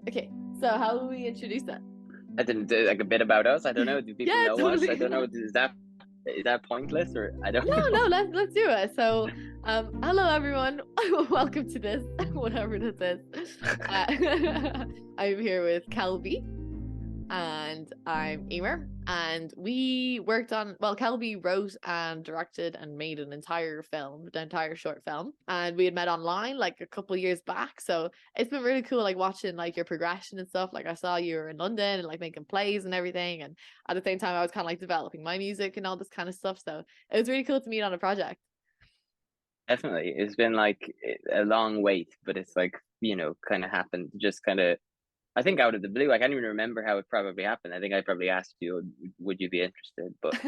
Okay, so how will we introduce that? I didn't do like a bit about us. I don't know. Do people Yeah, know us? I totally. don't know. Is that pointless or I don't No, know. no, let's do it. So, hello everyone. Welcome to this, whatever this is. I'm here with Kelby and I'm Emer. And we worked on, well, Kelby wrote and directed and made an entire film, the entire short film. And we had met online like a couple years back. So it's been really cool, like watching like your progression and stuff. Like I saw you were in London and like making plays and everything. And at the same time, I was kind of like developing my music and all this kind of stuff. So it was really cool to meet on a project. Definitely, it's been like a long wait, but it's like kind of happened. Just kind of, I think out of the blue. I can't even remember how it probably happened. I think I probably asked you, would you be interested? But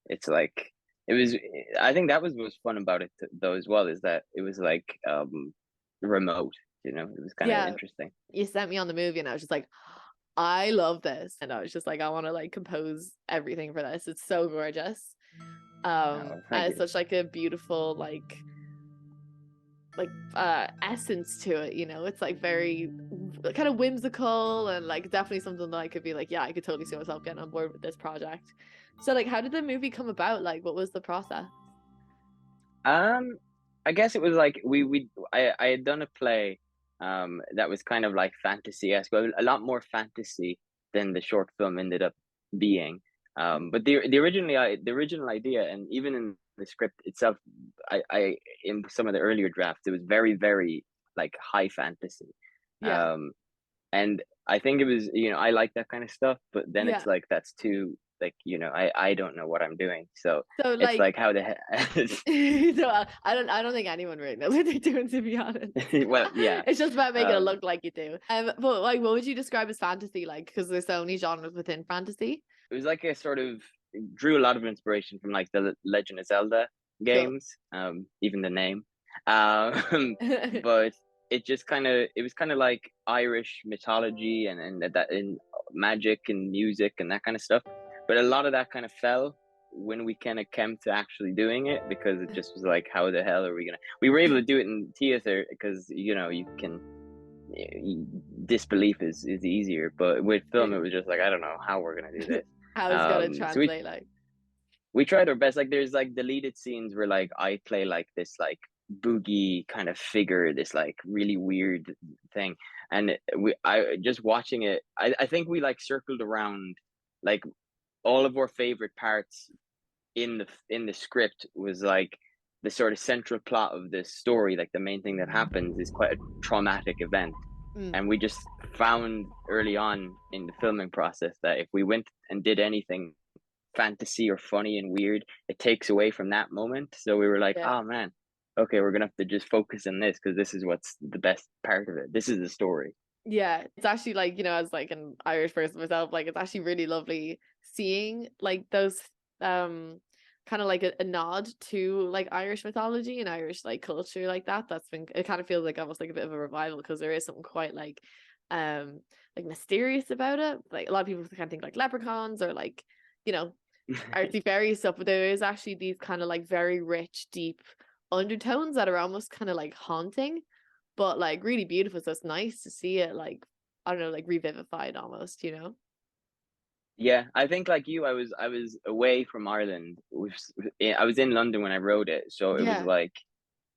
it's like it was. I think that was fun about it though as well is that it was like remote. It was kind of Yeah, interesting. you sent me on the movie and I was just like, I love this. And I was just like, I want to like compose everything for this. It's so gorgeous. Oh, thank And it's you. such like a beautiful essence to it, you know. It's like very kind of whimsical and like definitely something that I could be like, yeah, I could totally see myself getting on board with this project. So like how did the movie come about? Like what was the process? Um, I guess it was like I had done a play that was kind of like fantasy-esque, well, a lot more fantasy than the short film ended up being. But the original idea and even in the script itself, I in some of the earlier drafts, it was very, very like high fantasy. Yeah. Um, and I think it was, I like that kind of stuff, but then it's Yeah. like that's too like, I don't know what I'm doing. So So it's like like how the heck so I don't think anyone really knows what they're doing, to be honest. well, yeah. It's just about making it Um, look like you do. But like what would you describe as fantasy like? Because there's so many genres within fantasy. it was like a sort of drew a lot of inspiration from like the Legend of Zelda Cool. games, even the name. But it was kind of like Irish mythology and that in magic and music and that kind of stuff. But a lot of that kind of fell when we kind of came to actually doing it because it just was like, how the hell are we gonna? We were able to do it in theater because you can disbelief is easier, but with film it was just like I don't know how we're gonna do this. How is it gonna So we translate like? we tried our best. Like there's like deleted scenes where like I play like this like boogie kind of figure, this like really weird thing, and I just watching it. I think we like circled around like all of our favorite parts in the script was like the sort of central plot of this story. Like the main thing that happens is quite a traumatic event Mm. and we just found early on in the filming process that if we went and did anything fantasy or funny and weird, it takes away from that moment. So we were like, Yeah. oh man, okay, we're gonna have to just focus on this because this is what's the best part of it. This is the story. Yeah, it's actually like, you know, as like an Irish person myself, like it's actually really lovely seeing like those kind of like a nod to like Irish mythology and Irish like culture like that. That's been it kind of feels like almost like a bit of a revival because there is something quite like mysterious about it. Like a lot of people kind of think like leprechauns or like, you know, artsy fairy stuff, but there is actually these kind of like very rich, deep undertones that are almost kind of like haunting but like really beautiful. So it's nice to see it like I don't know, like revivified almost, you know? Yeah, I think like you, I was away from Ireland. I was in London when I wrote it, so Yeah.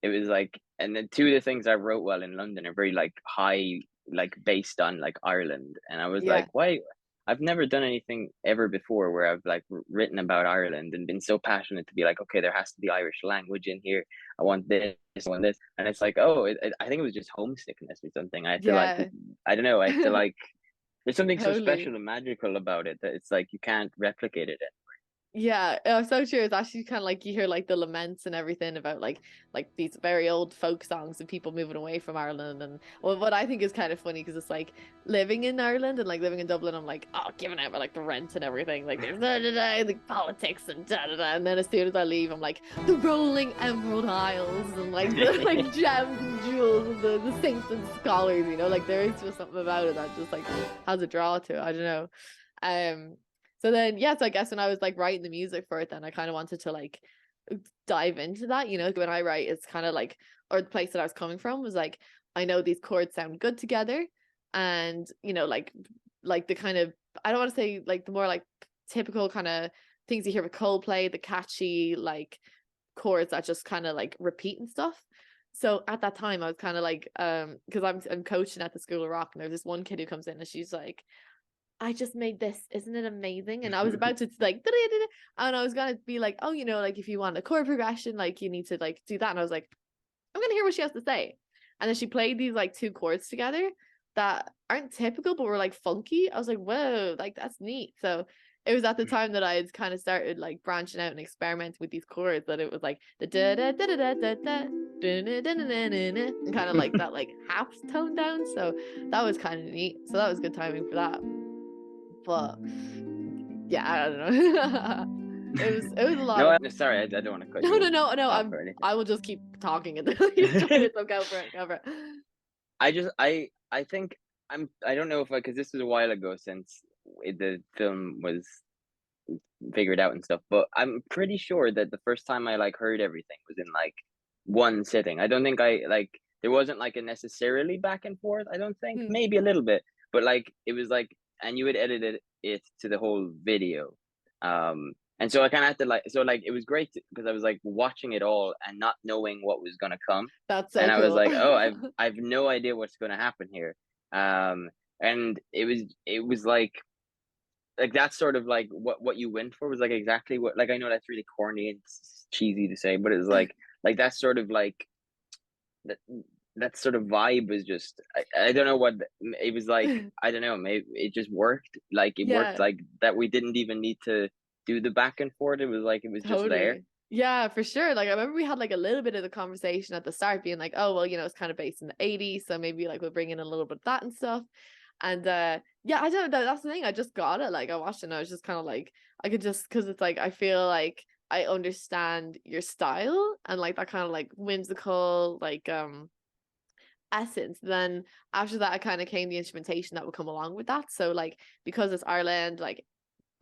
it was like, and then two of the things I wrote well in London are very like high, like based on like Ireland. And I was like, Yeah. why? I've never done anything ever before where I've like written about Ireland and been so passionate to be like, okay, there has to be Irish language in here. I want this, I want this. And it's like, oh, I think it was just homesickness or something. I had to like, Yeah. I don't know, I had to like, there's something so Totally. special and magical about it that it's like you can't replicate it. Yeah, so true. It's actually kind of like you hear like the laments and everything about like these very old folk songs and people moving away from Ireland. And well, what I think is kind of funny because it's like living in Ireland and like living in Dublin, I'm like, oh, giving out like the rent and everything. Like there's like politics and da da da. And then as soon as I leave, I'm like the rolling emerald isles and like the like gems and jewels and the saints and scholars. You know, like there is just something about it that just like has a draw to it. I don't know. Um. So then, yeah, so I guess when I was like writing the music for it, then I kind of wanted to like dive into that. You know, when I write, it's kind of like, or the place that I was coming from was like, I know these chords sound good together. and like the kind of, I don't want to say like the more like typical kind of things you hear with Coldplay, the catchy like chords that just kind of like repeat and stuff. So at that time I was kind of like because I'm coaching at the School of Rock, and there's this one kid who comes in and she's like, I just made this, isn't it amazing? And I was about to like and I was gonna be like, oh, like if you want a chord progression, like you need to like do that. And I was like, I'm gonna hear what she has to say. And then she played these like two chords together that aren't typical but were like funky. I was like, whoa, like that's neat. So it was at the time that I had kind of started like branching out and experimenting with these chords, that it was like the da da da da da da and kind of like that like half tone down. So that was kind of neat. So that was good timing for that. But yeah, I don't know. it was a lot No, of. I'm sorry, I don't want to cut No, no, you no, no. off or anything. I will just keep talking until you enjoy it. So go for it. Go for it. I think I don't know if because this was a while ago since the film was figured out and stuff, but I'm pretty sure that the first time I like heard everything was in like one sitting. I don't think I like there wasn't like a necessarily back and forth. I don't think, Hmm. maybe a little bit, but like it was like, and you had edited it to the whole video. And so I kind of had to like, so like it was great because I was like watching it all and not knowing what was gonna come, That's so and I was cool. like, oh, I've no idea what's gonna happen here. And it was like that's sort of like what you went for was like exactly what, like I know that's really corny and cheesy to say, but it was like that's sort of like that that sort of vibe was just I don't know what it was like. I don't know, maybe it just worked, like it worked Yeah, like that. We didn't even need to do the back and forth. It was like it was just there. totally. Yeah, for sure. Like I remember we had like a little bit of the conversation at the start being like, oh, well, it's kind of based in the 80s, so maybe like we'll bring in a little bit of that and stuff. And yeah, I don't know. That's the thing. I just got it. Like I watched it and I was just kind of like, I could just, because it's like I feel like I understand your style and like that kind of like whimsical like essence. Then after that, I kind of came the instrumentation that would come along with that. So like because it's Ireland, like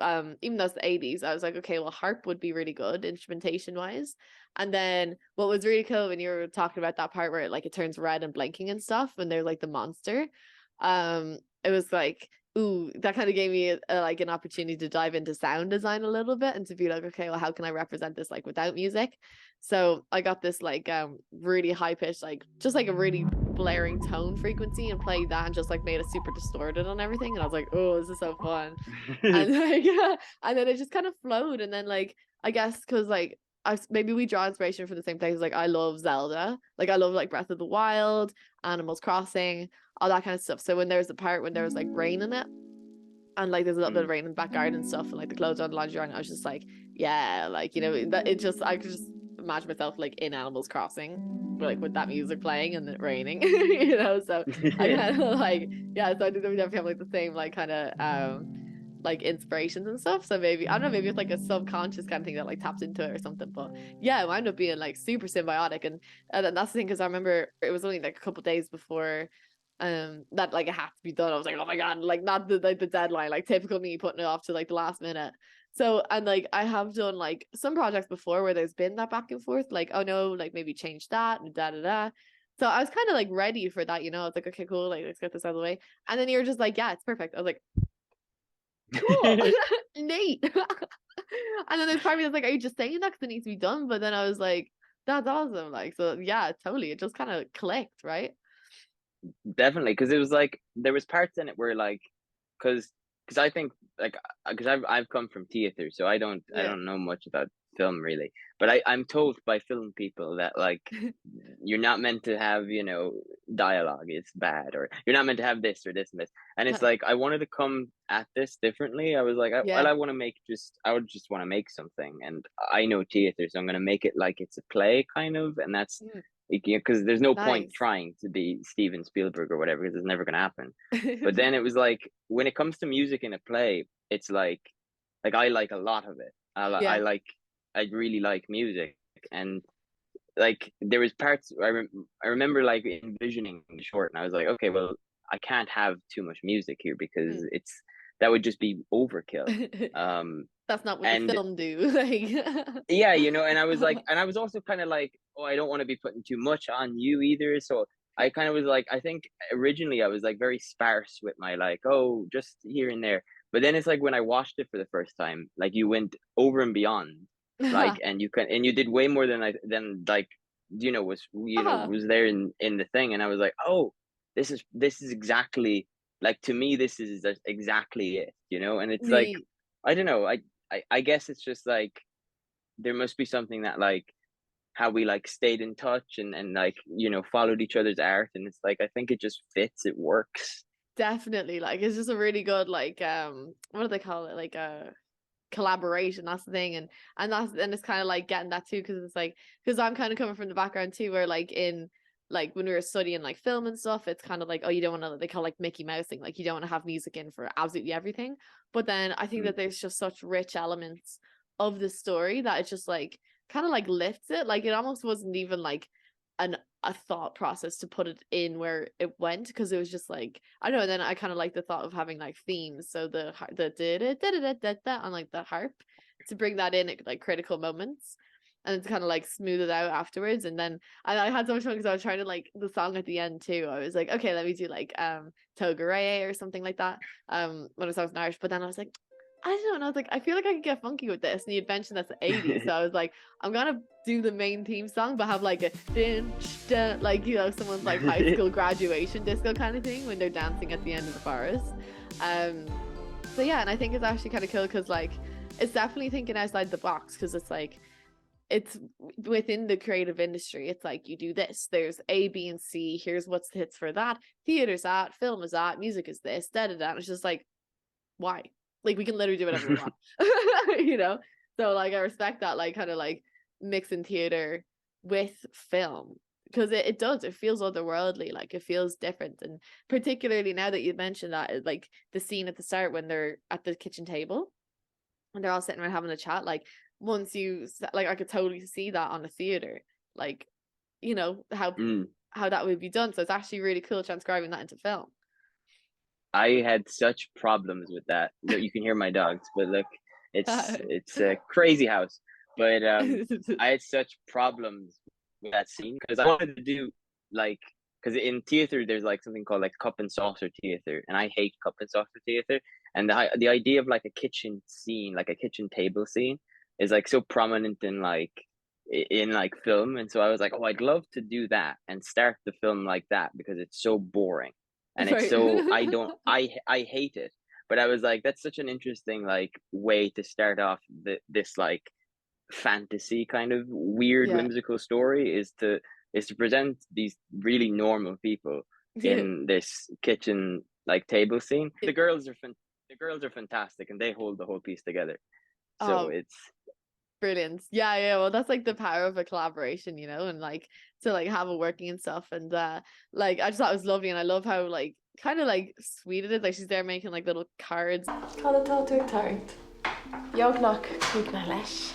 even though it's the 80s, I was like, okay, well, harp would be really good instrumentation wise. And then what was really cool when you were talking about that part where like it turns red and blinking and stuff when they're like the monster, it was like, ooh, that kind of gave me like an opportunity to dive into sound design a little bit and to be like, okay, well, how can I represent this like without music? So I got this like really high pitched, like just like a really blaring tone frequency, and played that and just like made it super distorted on everything. And I was like, oh, this is so fun. And like yeah, and then it just kind of flowed. And then like I guess because like maybe we draw inspiration from the same place. Like I love Zelda, like I love like Breath of the Wild, Animals Crossing, all that kind of stuff. So when there's a part when there was like rain in it, and like there's a little bit of rain in the back garden and stuff, and like the clothes are on the laundry, and I was just like, yeah, like that it just, I could just imagine myself like in Animals Crossing, like with that music playing and it raining, So I kind of like, yeah, so I think that we definitely have like the same like kind of like inspirations and stuff. So maybe I don't know, maybe it's like a subconscious kind of thing that like taps into it or something. But yeah, it wound up being like super symbiotic, and that's the thing, because I remember it was only like a couple days before that like it had to be done. I was like, oh my god, like not the like the deadline, like typical me putting it off to like the last minute. So, and like I have done like some projects before where there's been that back and forth, like, oh no, like maybe change that and da da da. So I was kind of like ready for that, I was like, okay, cool, like let's get this out of the way. And then you're just like, yeah, it's perfect. I was like, cool, neat. And then there's part of me that's like, are you just saying that because it needs to be done? But then I was like, that's awesome. Like, so yeah, totally. It just kind of clicked, right? Definitely, because it was like there was parts in it where like, because I think like because I've come from theater, so I don't Yeah. know much about film really, but I'm told by film people that like you're not meant to have dialogue, it's bad, or you're not meant to have this or this and this, and it's like I wanted to come at this differently. I was like, well, Yeah. I want to I would just want to make something, and I know theater, so I'm gonna make it like it's a play kind of, and that's Mm, because there's no point nice. trying to be Steven Spielberg or whatever, because it's never going to happen. But then it was like when it comes to music in a play, it's like I like a lot of it. I Yeah. like I really like music, and like there was parts I remember like envisioning the short, and I was like, okay, well, I can't have too much music here because Mm. that would just be overkill. Um, That's not what the and film do. Like yeah, and I was like, and I was also kind of like, oh, I don't want to be putting too much on you either. So I kind of was like, I think originally I was like very sparse with my like, oh, just here and there. But then it's like when I watched it for the first time, like you went over and beyond, like, and you did way more than like, Ah, was there in the thing. And I was like, oh, this is exactly like, to me, this is exactly it, and it's like, neat. I don't know. I guess it's just like, there must be something that like, how we like stayed in touch and like, followed each other's art, and it's like, I think it just fits, it works. Definitely. Like it's just a really good like what do they call it? Like a collaboration. That's the thing. And it's kind of like getting that too, because it's like, because I'm kind of coming from the background too, where like in like when we were studying like film and stuff, it's kind of like, oh, you don't want to, they call like Mickey Mousing, like you don't want to have music in for absolutely everything. But then I think Mm. that there's just such rich elements of the story that it's just like kind of like lifts it. Like it almost wasn't even like an a thought process to put it in where it went, because it was just like, I don't know. Then I kind of like the thought of having like themes, so the da on like the harp, to bring that in at like critical moments, and to kind of like smooth it out afterwards. And then I had so much fun because I was trying to like the song at the end too. I was like, okay, let me do like Togareye or something like that when it sounds in Irish. But then I was like, I don't know. I was like, I feel like I could get funky with this. And you had mentioned that's the 80s. So I was like, I'm gonna do the main theme song, but have like a din, din, like, someone's like high school graduation disco kind of thing when they're dancing at the end of the forest. Um, so yeah, and I think it's actually kind of cool because like it's definitely thinking outside the box, because it's like it's within the creative industry. It's like you do this, there's A, B, and C. Here's what's the hits for that. Theater's that, film is that, music is this, da da da. And it's just like, why? Like we can literally do whatever we want, you know? So like I respect that, like kind of like mixing theater with film, because it does, it feels otherworldly, like it feels different. And particularly now that you mentioned that, like the scene at the start when they're at the kitchen table and they're all sitting around having a chat, like once you like, I could totally see that on a theater, like, how Mm. that would be done. So it's actually really cool transcribing that into film. I had such problems with that. You can hear my dogs, but look, it's a crazy house. But I had such problems with that scene because I wanted to do like, because in theater there's like something called like cup and saucer theater, and I hate cup and saucer theater. And the idea of like a kitchen scene, like a kitchen table scene, is like so prominent in like in like film, and so I was like, oh, I'd love to do that and start the film like that because it's so boring and it's Right. so, I hate it. But I was like, that's such an interesting like way to start off this like fantasy kind of weird Yeah. whimsical story, is to present these really normal people in this kitchen like table scene. The girls are fantastic, and they hold the whole piece together. So Oh, it's brilliant. Yeah, yeah. Well, that's like the power of a collaboration, and like to like have it working and stuff. And like I just thought it was lovely, and I love how like kind of like sweet it is. Like she's there making like little cards. Cad tú tart. Beagnach chuig na leis.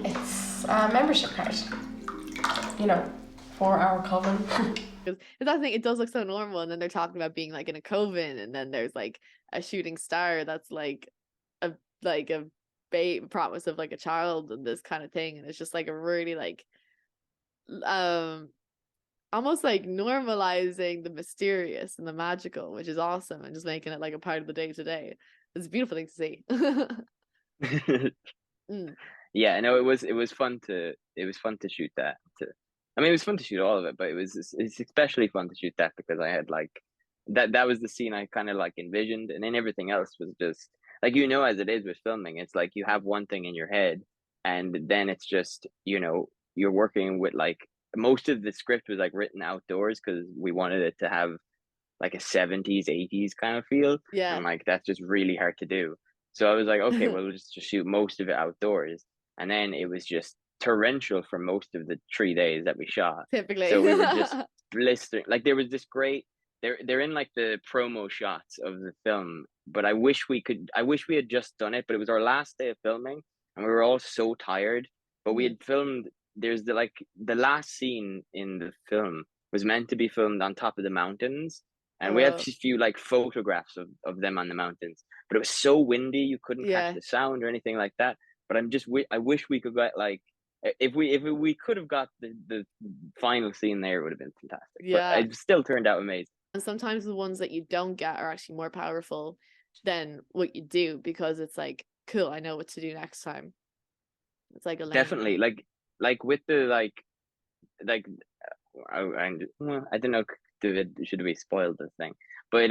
It's a membership card, for our coven. Because that's the thing, it does look so normal, and then they're talking about being like in a coven, and then there's like a shooting star that's a like a promise of like a child and this kind of thing, and it's just like a really like um almost like normalizing the mysterious and the magical, which is awesome, and just making it like a part of the day to day. It's a beautiful thing to see. Mm. yeah, no, it was fun to shoot that. I mean, it was fun to shoot all of it, but it's especially fun to shoot that because I had like that was the scene I kind of like envisioned, and then everything else was just like, as it is with filming, it's like you have one thing in your head, and then it's just, you're working with like, most of the script was like written outdoors because we wanted it to have like a 70s 80s kind of feel, Yeah. and like that's just really hard to do. So I was like, okay, well, we'll just shoot most of it outdoors. And then it was just torrential for most of the 3 days that we shot. Typically. So we were just blistering. Like there was this great, they're in like the promo shots of the film, but I wish we had just done it, but it was our last day of filming and we were all so tired. But we Mhm. had filmed, there's the last scene in the film was meant to be filmed on top of the mountains, and we have Oh, a few like photographs of them on the mountains, but it was so windy you couldn't catch yeah. the sound or anything like that. But I wish we could get like if we could have got the final scene there, it would have been fantastic. But Yeah. it still turned out amazing. And sometimes the ones that you don't get are actually more powerful than what you do, because it's like, cool, I know what to do next time. It's like a learning Definitely, thing. like with the like I don't know should we spoil the thing, but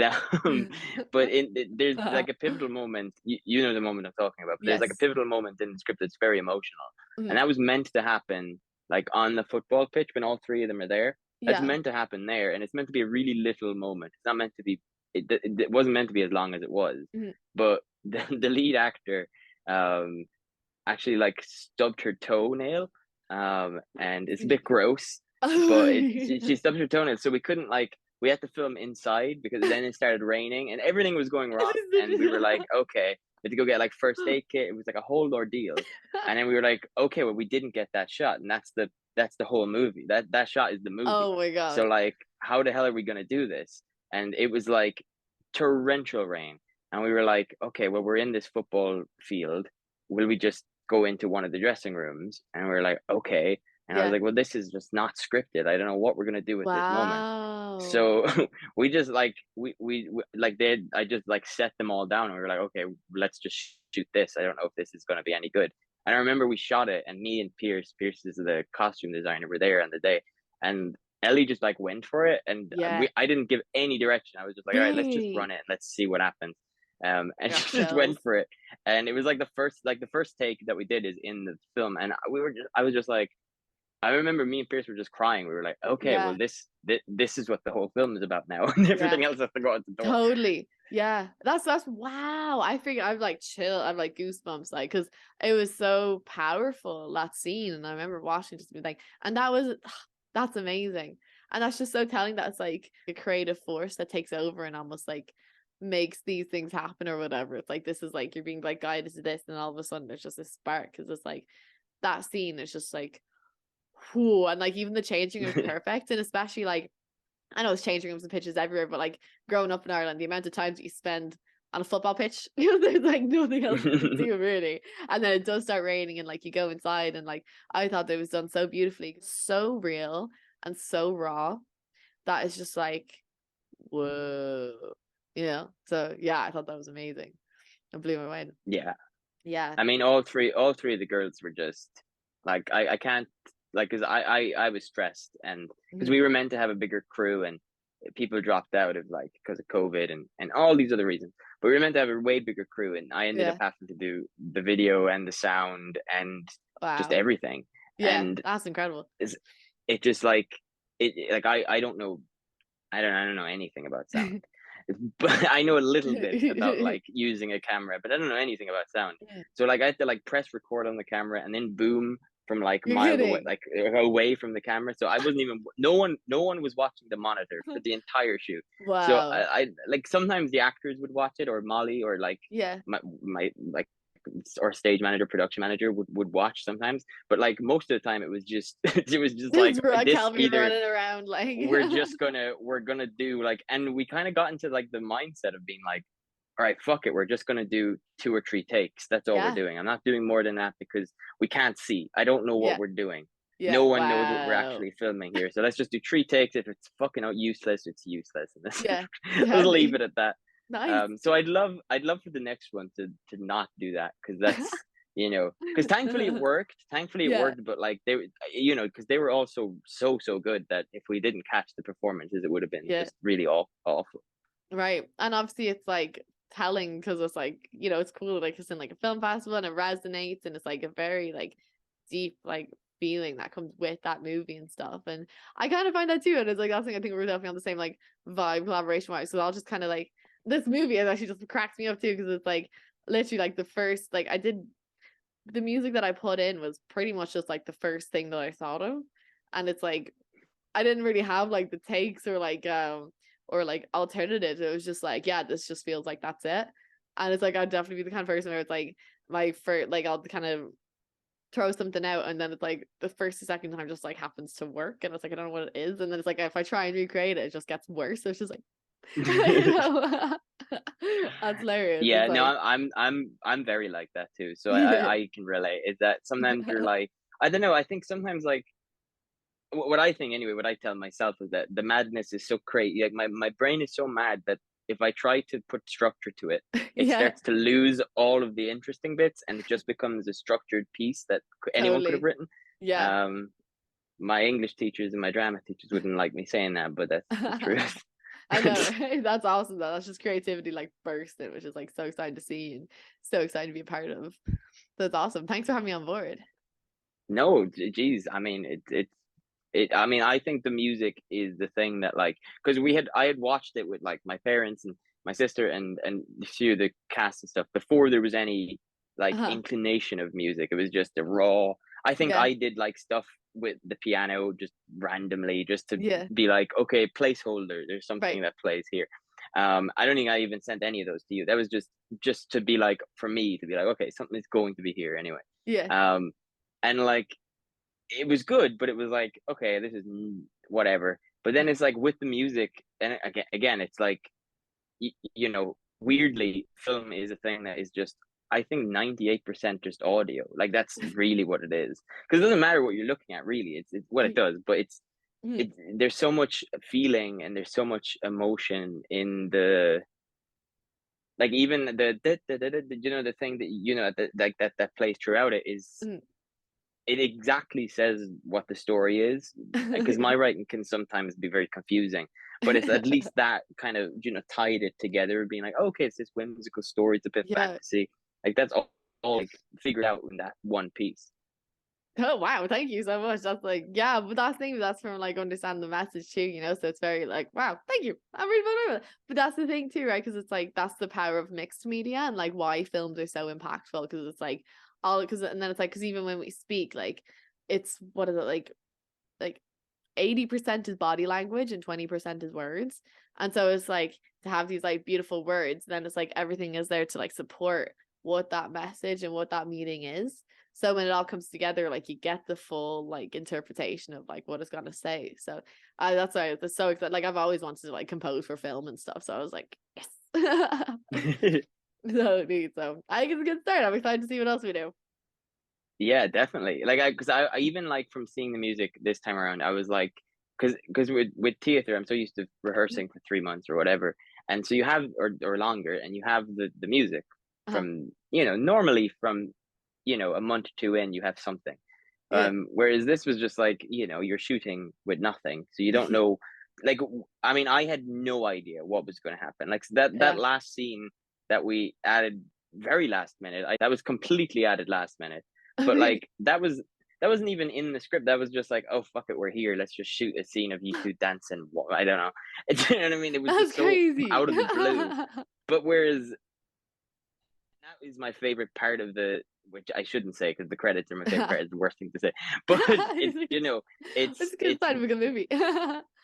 there's like a pivotal moment. You know the moment I'm talking about. But there's like a Yes. pivotal moment in the script that's very emotional, and Mhm. that was meant to happen like on the football pitch when all three of them are there. That's Yeah. meant to happen there, and it's meant to be a really little moment. It's not meant to be. It wasn't meant to be as long as it was, Mhm. but the lead actor actually like stubbed her toenail, and it's a bit gross, but she stubbed her toenail, so we couldn't like we had to film inside because then it started raining and everything was going wrong, and we were like, okay, we had to go get like first aid kit. It was like a whole ordeal, and then we were like, okay, well we didn't get that shot, and that's the whole movie. That shot is the movie. Oh my So God. like, how the hell are we gonna do this? And it was like torrential rain, and we were like, okay, well we're in this football field. Will we just go into one of the dressing rooms? And we were like, okay. And I was Yeah. like, well, this is just not scripted. I don't know what we're gonna do with this moment. Wow. So we just like we like I just like set them all down, and we were like, okay, let's just shoot this. I don't know if this is gonna be any good. And I remember we shot it, and me and Pierce is the costume designer, were there on the day, and Ellie just like went for it, and Yeah. I didn't give any direction. I was just like, all right, let's just Really? run it and let's see what happens. And Got she just went chills. for it, and it was like the first take that we did is in the film, and I was just like, I remember me and Pierce were just crying. We were like, okay, well Yeah. this is what the whole film is about now, and Yeah. everything else has to go out the door. Totally. Yeah. That's wow. I figured I'm like chill. I'm like goosebumps, like, because it was so powerful, that scene. And I remember watching just be like, and that was that's amazing. And that's just so telling that it's like a creative force that takes over and almost like makes these things happen or whatever. It's like this is like you're being like guided to this, and all of a sudden there's just a spark, because it's like that scene is just like whoo, and like even the changing room is perfect. And especially like I know it's changing rooms and pitches everywhere, but like growing up in Ireland, the amount of times you spend on a football pitch, there's like nothing else to do really. And then it does start raining, and like you go inside, and like I thought it was done so beautifully, so real and so raw, that is just like whoa. So yeah, I thought that was amazing. It blew my mind. Yeah, Yeah. I mean, all three of the girls were just like I can't like because I was stressed, and because Mhm. we were meant to have a bigger crew, and people dropped out of like because of COVID and all these other reasons. But we were meant to have a way bigger crew, and I ended up Yeah. having to do the video and the sound and just Wow. everything. Yeah, And that's incredible. it just like like I don't know, I don't know anything about sound. But I know a little bit about like using a camera, but I don't know anything about sound. Yeah. So like I had to like press record on the camera and then boom from like You're miles away, kidding. like away from the camera. So I wasn't even no one was watching the monitor for the entire shoot. So Wow. I like sometimes the actors would watch it, or Molly, or like Yeah. my like or stage manager, production manager would watch sometimes. But like most of the time it was just it was just like this Calvin either running around like we're gonna do like, and we kind of got into like the mindset of being like, all right, fuck it, we're just gonna do 2 or 3 takes. That's all we're yeah. doing. I'm not doing more than that because we can't see. I don't know what Yeah. we're doing. Yeah. No one knows what we're Wow. actually filming here. So let's just do 3 takes. If it's fucking out useless, it's useless. And Yeah. let's leave Totally. it at that. Nice. So I'd love for the next one to not do that, because that's because thankfully it worked. Thankfully it Yeah. worked, but like because they were also so good that if we didn't catch the performances, it would have been Yeah. just really awful. Right. And obviously it's like telling, because it's like, it's cool, like it's in like a film festival and it resonates, and it's like a very like deep like feeling that comes with that movie and stuff. And I kind of find that too. And it's like that's thing, I think we're definitely on the same like vibe collaboration wise. So I'll just kind of like this movie is actually just cracks me up too, because it's like literally like the first like I did the music that I put in was pretty much just like the first thing that I thought of. And it's like I didn't really have like the takes or like alternatives. It was just like, yeah, this just feels like that's it. And it's like I'd definitely be the kind of person where it's like my first like I'll kind of throw something out, and then it's like the first or second time just like happens to work, and it's like I don't know what it is, and then it's like if I try and recreate it, it just gets worse. So it's just like that's hilarious. Yeah, It's no, like I'm very like that too. So yeah. I can relate. Is that sometimes you're like, I don't know. I think sometimes like what I think anyway, what I tell myself is that the madness is so crazy. Like my brain is so mad that if I try to put structure to it, it Yeah, starts to lose all of the interesting bits, and it just becomes a structured piece that anyone could have totally. written. Yeah. Um, my English teachers and my drama teachers wouldn't like me saying that, but that's the truth. I know, right? That's awesome though. That's just creativity like bursting, which is like so exciting to see and so exciting to be a part of. That's awesome. Thanks for having me on board. No, geez, I mean I mean, I think the music is the thing that like, because I had watched it with like my parents and my sister and a few of the cast and stuff before there was any like Uh-huh. inclination of music. It was just a raw. I think Yeah. I did like stuff with the piano just randomly, just to Yeah. be like, okay, placeholder. There's something Right. that plays here. I don't think I even sent any of those to you. That was just to be like, for me to be like, okay, something is going to be here anyway. Yeah. Um, and like it was good, but it was like, okay, this is whatever. But then it's like with the music, and again, it's like, you know, weirdly, film is a thing that is just, I think 98% just audio. Like that's really what it is. Because it doesn't matter what you're looking at, really. It's what it does, but Mhm. there's so much feeling and there's so much emotion in the, like even you know, the thing that you know that like that plays throughout it is, Mhm. it exactly says what the story is, because my writing can sometimes be very confusing, but it's at least that kind of, you know, tied it together, being like, okay, it's this whimsical story, it's a bit Yeah. fantasy, like that's all like figured out in that one piece. Oh wow, thank you so much. That's like, yeah, but that's the thing, that's from like understanding the message too, you know. So it's very like, wow, thank you. I'm really but that's the thing too, right? Because it's like that's the power of mixed media and like why films are so impactful. Because it's like all because and then it's like because even when we speak, like it's what is it like 80% is body language and 20% is words. And so it's like to have these like beautiful words, then it's like everything is there to like support what that message and what that meaning is. So when it all comes together, like you get the full like interpretation of like what it's gonna say. So that's why it's so excited. Like I've always wanted to like compose for film and stuff. So I was like, yes. So neat. So I can get started. I'm excited to see what else we do. Yeah, definitely. Like because I even like from seeing the music this time around, I was like, because with theater, I'm so used to rehearsing for 3 months or whatever, and so you have or longer, and you have the music Uh-huh. from, you know, normally from, you know, a month or two in, you have something. Yeah. Whereas this was just like, you know, you're shooting with nothing, so you don't know. Like, I mean, I had no idea what was going to happen. Like that Yeah. last scene that we added very last minute, that was completely added last minute, Oh, but really? like that wasn't even in the script. That was just like, oh fuck it, we're here. Let's just shoot a scene of you two dancing. I don't know. You know what I mean? It was That's just so crazy. out of the blue. But whereas that is my favorite part of the, which I shouldn't say because the credits are my favorite part. Is the worst thing to say, but it's, you know, It's a good sign of a good movie.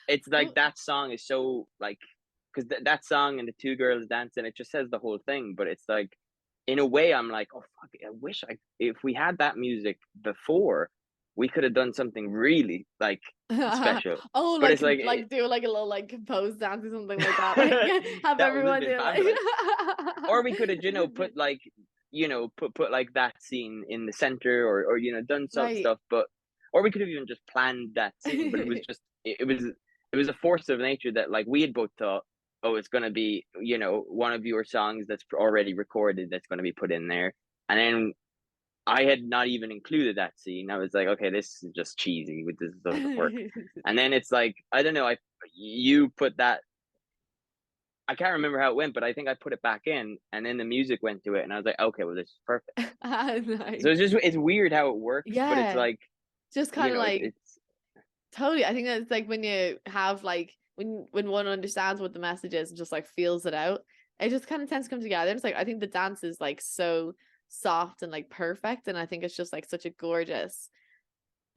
it's like that song is so like, because that song and the two girls dancing, it just says the whole thing. But it's like, in a way, I'm like, oh fuck, I wish if we had that music before, we could have done something really like special. Oh, But it's like like do like a little like composed dance or something like that. Like have that would have everyone been do like fabulous. Or we could have, you know, put like, you know, put like that scene in the center, or you know, done some right. stuff. But or we could have even just planned that scene. But it was just it was a force of nature that like we had both thought, oh, it's gonna be, you know, one of your songs that's already recorded that's gonna be put in there, and then I had not even included that scene. I was like, okay, this is just cheesy. This doesn't work. And then it's like, I don't know, you put that, I can't remember how it went, but I think I put it back in, and then the music went to it, and I was like, okay, well, this is perfect. So Nice. it's weird how it works, but it's Yeah. like, Just you kind of know, like it's totally. I think that's like when you have like when one understands what the message is and just like feels it out, it just kind of tends to come together. It's like I think the dance is like so soft and like perfect, and I think it's just like such a gorgeous,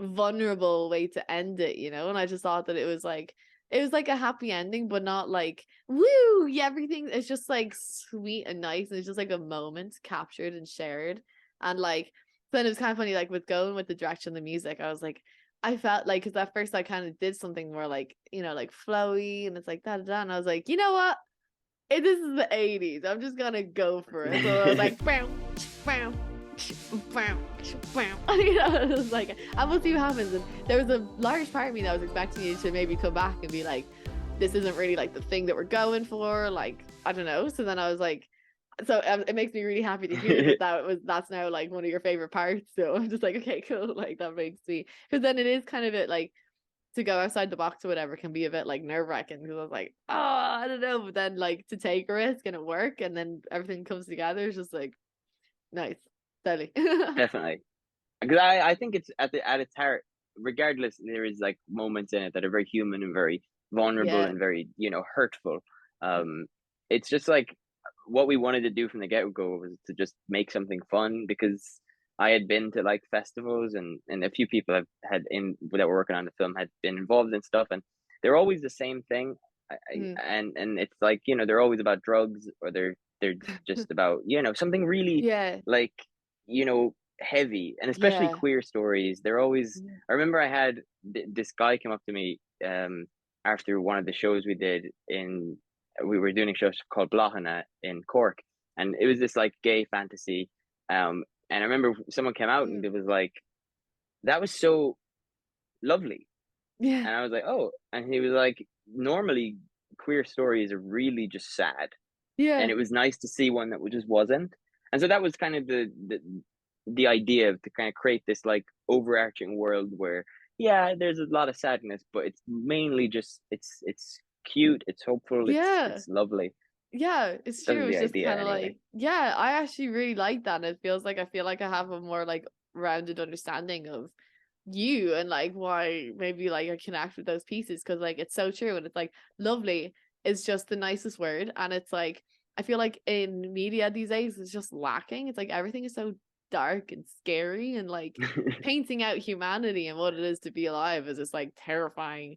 vulnerable way to end it, you know? And I just thought that it was like a happy ending, but not like woo, yeah, everything is just like sweet and nice, and it's just like a moment captured and shared. And like then it was kind of funny, like with going with the direction of the music, I was like, I felt like because at first I kind of did something more like, you know, like flowy and it's like da da da. And I was like, you know what? This is the 80s. I'm just gonna go for it. So I was like, bam, bam. You know, it was like, and we'll see what happens. And there was a large part of me that was expecting you to maybe come back and be like, this isn't really like the thing that we're going for, like, I don't know. So then I was like, so it makes me really happy to hear that's now like one of your favorite parts. So I'm just like, okay, cool. Like that makes me, because then it is kind of it like, to go outside the box or whatever can be a bit like nerve-wracking, because I was like, oh, I don't know, but then like to take a risk and it work and then everything comes together is just like nice. Totally. Definitely. Because I think it's at its heart, regardless, there is like moments in it that are very human and very vulnerable Yeah. and very, hurtful. It's just like what we wanted to do from the get-go was to just make something fun, because I had been to like festivals, and a few people I've had in that were working on the film had been involved in stuff, and they're always the same thing. And it's like, they're always about drugs, or they're just about, something really Yeah. like, heavy, and especially Yeah. queer stories. They're always, I remember I had this guy come up to me after one of the shows we were doing a show called Blahana in Cork, and it was this like gay fantasy, and I remember someone came out and it was like, that was so lovely. Yeah. And I was like, oh, and he was like, normally queer stories are really just sad, Yeah. and it was nice to see one that just wasn't. And so that was kind of the idea of to kind of create this like overarching world where, yeah, there's a lot of sadness, but it's mainly just it's cute, it's hopeful, Yeah. it's lovely. Yeah, it's That was true. the It's just idea kind of anyway. like, yeah, I actually really like that. And it feels like I feel like I have a more like rounded understanding of you and like why maybe like I connect with those pieces, because like it's so true. And it's like lovely is just the nicest word. And it's like I feel like in media these days it's just lacking. It's like everything is so dark and scary, and like painting out humanity and what it is to be alive is this like terrifying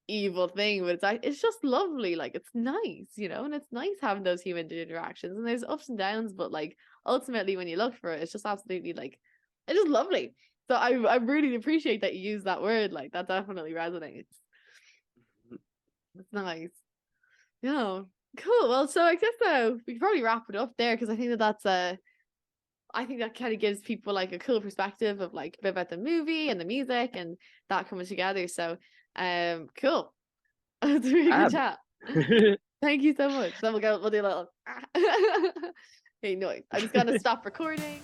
evil thing, but it's just lovely. Like it's nice, and it's nice having those human interactions, and there's ups and downs, but like ultimately when you look for it, it's just absolutely like it's just lovely. So I really appreciate that you use that word. Like that definitely resonates. It's nice. Yeah, cool. Well, so I guess we could probably wrap it up there, because I think that's I think that kind of gives people like a cool perspective of like a bit about the movie and the music and that coming together. So cool. It's a really good chat. Thank you so much. Then we'll do a little okay, noise. I'm just gonna stop recording.